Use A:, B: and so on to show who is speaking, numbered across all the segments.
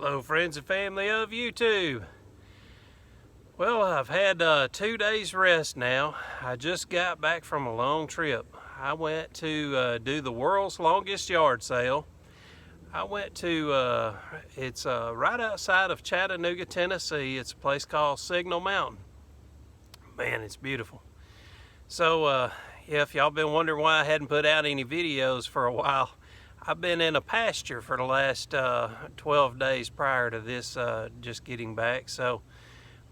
A: Hello friends and family of YouTube. Well, I've had 2 days rest now. I just got back from a long trip. I went to do the world's longest yard sale. I went to, it's right outside of Chattanooga, Tennessee. It's a place called Signal Mountain. Man, it's beautiful. So, yeah, if y'all been wondering why I hadn't put out any videos for a while, I've been in a pasture for the last 12 days prior to this just getting back. So,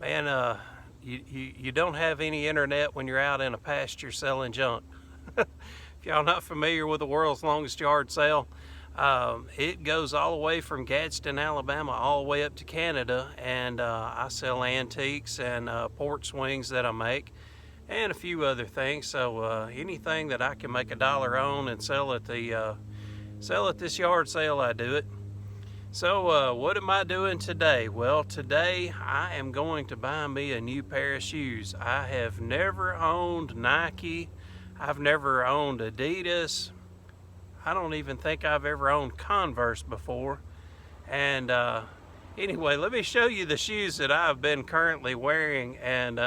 A: man, you don't have any internet when you're out in a pasture selling junk. If y'all not familiar with the world's longest yard sale, it goes all the way from Gadsden, Alabama, all the way up to Canada, and I sell antiques and porch swings that I make, and a few other things. So anything that I can make $1 on and sell at this yard sale, I do it. So what am I doing today? Well, today I am going to buy me a new pair of shoes. I have never owned Nike. I've never owned Adidas. I don't even think I've ever owned Converse before. And anyway, let me show you the shoes that I've been currently wearing and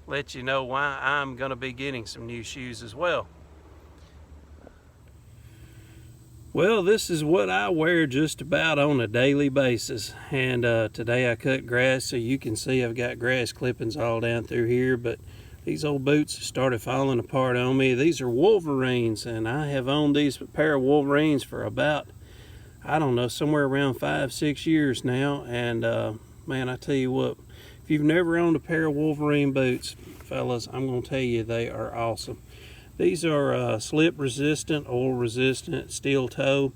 A: let you know why I'm going to be getting some new shoes as well. Well, this is what I wear just about on a daily basis, and today I cut grass, so you can see I've got grass clippings all down through here, but these old boots started falling apart on me. These are Wolverines, and I have owned these pair of Wolverines for about, I don't know, somewhere around 5-6 years now, and man, I tell you what, if you've never owned a pair of Wolverine boots, fellas, I'm going to tell you they are awesome. These are slip resistant, oil resistant, steel toe,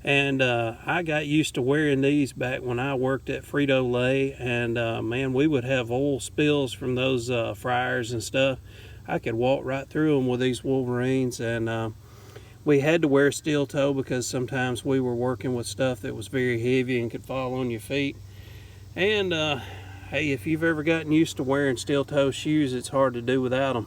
A: and I got used to wearing these back when I worked at Frito-Lay, and man, we would have oil spills from those fryers and stuff. I could walk right through them with these Wolverines, and we had to wear steel toe because sometimes we were working with stuff that was very heavy and could fall on your feet. And hey, if you've ever gotten used to wearing steel toe shoes, it's hard to do without them.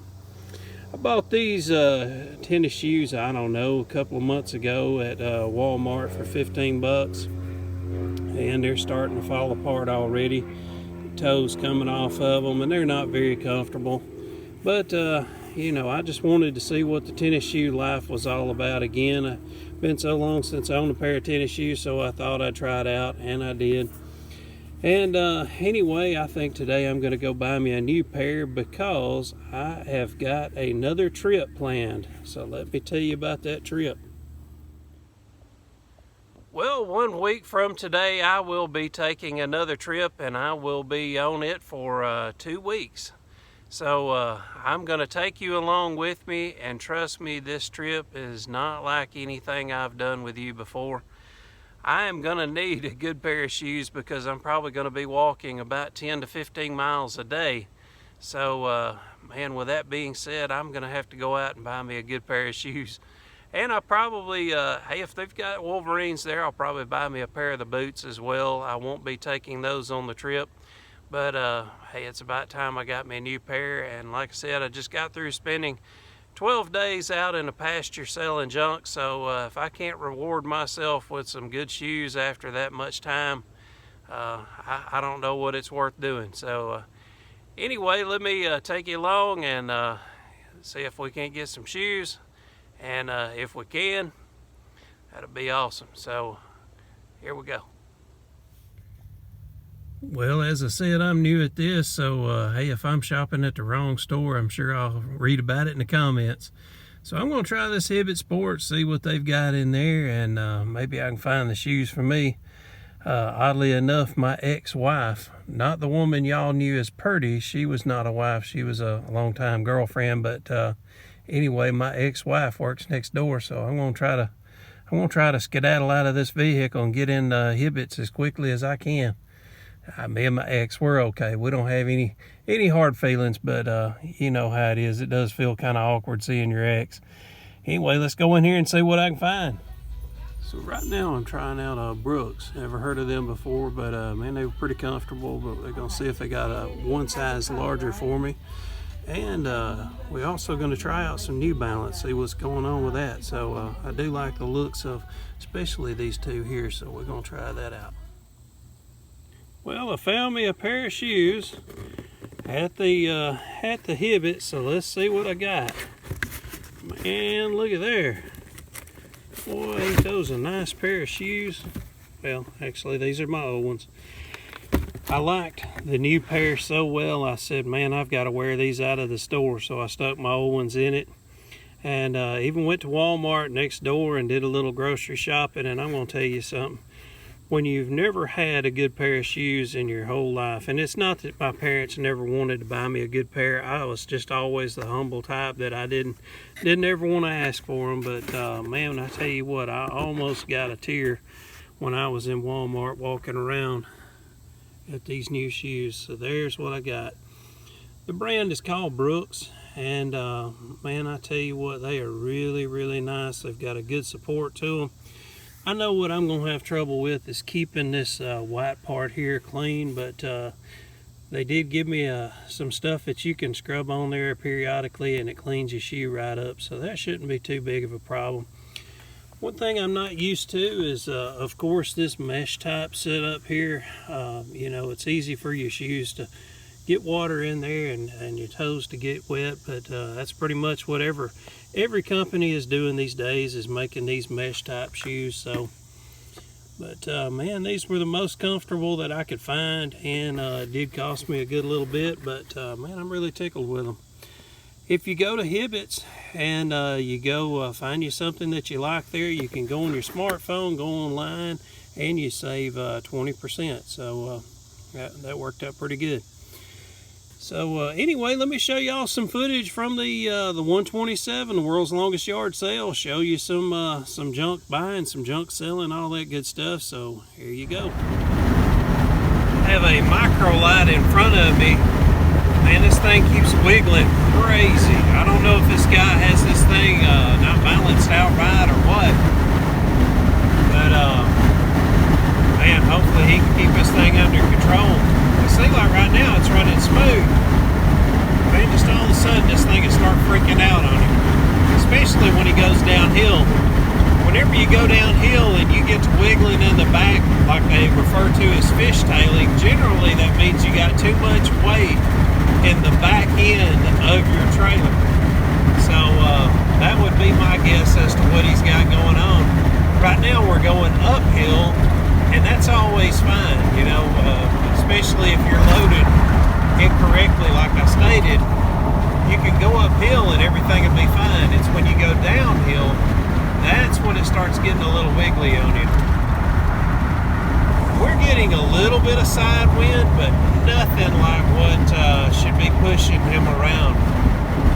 A: I bought these tennis shoes, I don't know, a couple of months ago at Walmart for 15 bucks. And they're starting to fall apart already. Toes coming off of them, and they're not very comfortable. But, you know, I just wanted to see what the tennis shoe life was all about again. It's been so long since I owned a pair of tennis shoes, so I thought I'd try it out, and I did. And anyway, I think today I'm going to go buy me a new pair because I have got another trip planned. So let me tell you about that trip. Well, 1 week from today I will be taking another trip, and I will be on it for 2 weeks. So I'm going to take you along with me, and trust me, this trip is not like anything I've done with you before. I am going to need a good pair of shoes because I'm probably going to be walking about 10 to 15 miles a day. So, man, with that being said, I'm going to have to go out and buy me a good pair of shoes. And I probably, hey, if they've got Wolverines there, I'll probably buy me a pair of the boots as well. I won't be taking those on the trip. But, hey, it's about time I got me a new pair. And like I said, I just got through spending 12 days out in a pasture selling junk, so if I can't reward myself with some good shoes after that much time, I don't know what it's worth doing. So anyway, let me take you along and see if we can't get some shoes, and if we can, that'll be awesome. So here we go. Well, as I said, I'm new at this, so hey, if I'm shopping at the wrong store, I'm sure I'll read about it in the comments. So I'm going to try this Hibbett Sports, see what they've got in there, and maybe I can find the shoes for me. Oddly enough, my ex-wife, not the woman y'all knew as Purdy, she was not a wife, she was a long-time girlfriend, but anyway, my ex-wife works next door, so I'm going to try to skedaddle out of this vehicle and get in Hibbett's as quickly as I can. Me and my ex, we're okay. We don't have any hard feelings, but you know how it is. It does feel kind of awkward seeing your ex. Anyway, let's go in here and see what I can find. So right now I'm trying out Brooks. Never heard of them before, but man, they were pretty comfortable. But we're gonna see if they got a one size larger for me. And we're also going to try out some New Balance, see what's going on with that. So I do like the looks of especially these two here, so we're going to try that out. Well, I found me a pair of shoes at the Hibbett, so let's see what I got. Man, look at there. Boy, ain't those a nice pair of shoes. Well, actually, these are my old ones. I liked the new pair so well, I said, man, I've got to wear these out of the store. So I stuck my old ones in it. And even went to Walmart next door and did a little grocery shopping. And I'm going to tell you something. When you've never had a good pair of shoes in your whole life, and it's not that my parents never wanted to buy me a good pair. I was just always the humble type that I didn't ever want to ask for them. But man, I tell you what, I almost got a tear when I was in Walmart walking around at these new shoes. So there's what I got. The brand is called Brooks, and man, I tell you what, they are really, really nice. They've got a good support to them. I know what I'm going to have trouble with is keeping this white part here clean, but they did give me some stuff that you can scrub on there periodically and it cleans your shoe right up, so that shouldn't be too big of a problem. One thing I'm not used to is, of course, this mesh type setup here. You know, it's easy for your shoes to get water in there and your toes to get wet, but that's pretty much what every company is doing these days, is making these mesh type shoes. So, but man, these were the most comfortable that I could find, and it did cost me a good little bit, but man, I'm really tickled with them. If you go to Hibbett's and you go find you something that you like there, you can go on your smartphone, go online, and you save 20%. So that worked out pretty good. So anyway, let me show y'all some footage from the 127, the world's longest yard sale. Show you some junk buying, some junk selling, all that good stuff. So here you go. I have a micro light in front of me. Man, this thing keeps wiggling crazy. I don't know if this guy has this thing not balanced out right or what. But man, hopefully he can keep this thing under control. It seems like right now it's running smooth. Man, just all of a sudden this thing will start freaking out on him. Especially when he goes downhill. Whenever you go downhill and you get to wiggling in the back, like they refer to as fishtailing, generally that means you got too much weight in the back end of your trailer. So that would be my guess as to what he's got going on. Right now we're going uphill, and that's always fine, you know, especially if you're loaded incorrectly, like I stated. You can go uphill and everything will be fine. It's when you go downhill, that's when it starts getting a little wiggly on you. We're getting a little bit of side wind, but nothing like what should be pushing him around.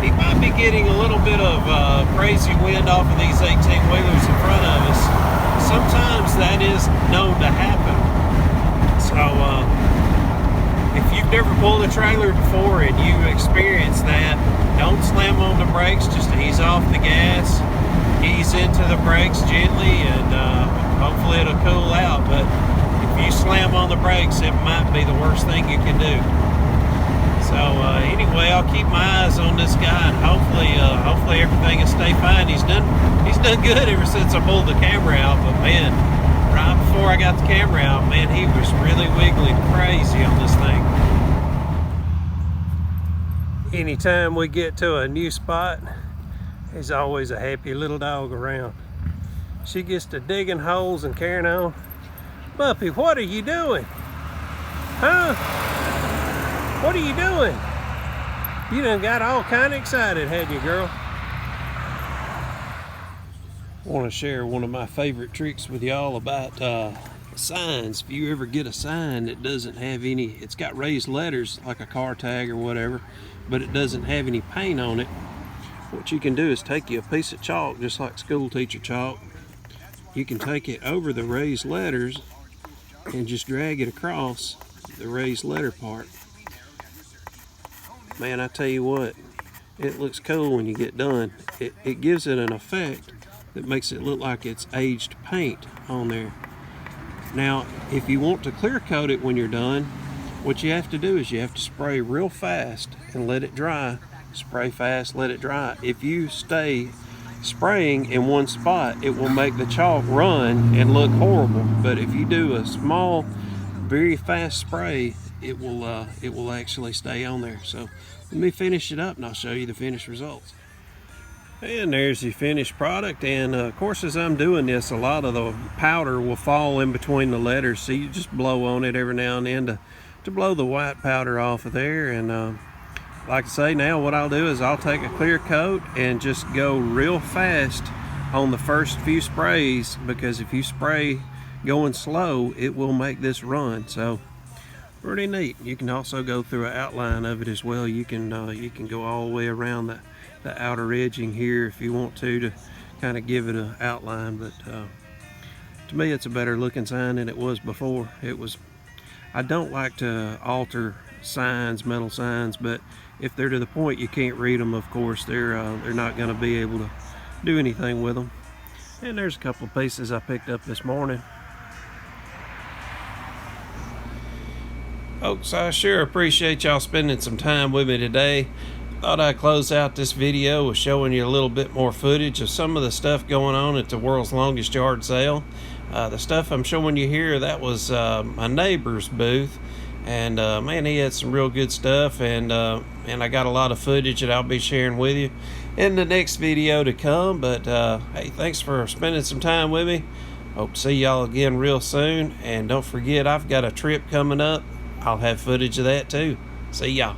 A: He might be getting a little bit of crazy wind off of these 18-wheelers in front of us. Sometimes that is known to happen. So if you've never pulled a trailer before and you experience that, don't slam on the brakes, just ease off the gas, ease into the brakes gently, and hopefully it'll cool out. But if you slam on the brakes, it might be the worst thing you can do. So anyway, I'll keep my eyes on this guy, and hopefully everything will stay fine. He's done good ever since I pulled the camera out. But man, right before I got the camera out, man, he was really wiggling crazy on this thing. Anytime we get to a new spot, there's always a happy little dog around. She gets to digging holes and carrying on. Muppy, what are you doing? Huh? What are you doing? You done got all kind of excited, hadn't you, girl? I want to share one of my favorite tricks with y'all about signs. If you ever get a sign that doesn't have any, it's got raised letters like a car tag or whatever, but it doesn't have any paint on it, what you can do is take you a piece of chalk, just like school teacher chalk. You can take it over the raised letters and just drag it across the raised letter part. Man, I tell you what, it looks cool when you get done. It gives it an effect that makes it look like it's aged paint on there. Now, if you want to clear coat it when you're done, what you have to do is you have to spray real fast and let it dry. Spray fast, let it dry. If you stay spraying in one spot, it will make the chalk run and look horrible. But if you do a small very fast spray, it will actually stay on there. So let me finish it up and I'll show you the finished results. And there's the finished product, and of course as I'm doing this, a lot of the powder will fall in between the letters, so you just blow on it every now and then to blow the white powder off of there. And like I say, now what I'll do is I'll take a clear coat and just go real fast on the first few sprays, because if you spray going slow, it will make this run. So pretty neat. You can also go through an outline of it as well. You can go all the way around the outer edging here if you want to kind of give it an outline. But to me, it's a better looking sign than it was before. I don't like to alter signs, metal signs, but if they're to the point you can't read them, of course they're not going to be able to do anything with them. And there's a couple of pieces I picked up this morning. Folks, I sure appreciate y'all spending some time with me today. Thought I'd close out this video with showing you a little bit more footage of some of the stuff going on at the world's longest yard sale. The stuff I'm showing you here, that was my neighbor's booth, and man, he had some real good stuff, and I got a lot of footage that I'll be sharing with you in the next video to come. But hey, thanks for spending some time with me. Hope to see y'all again real soon, and don't forget, I've got a trip coming up. I'll have footage of that too. See y'all.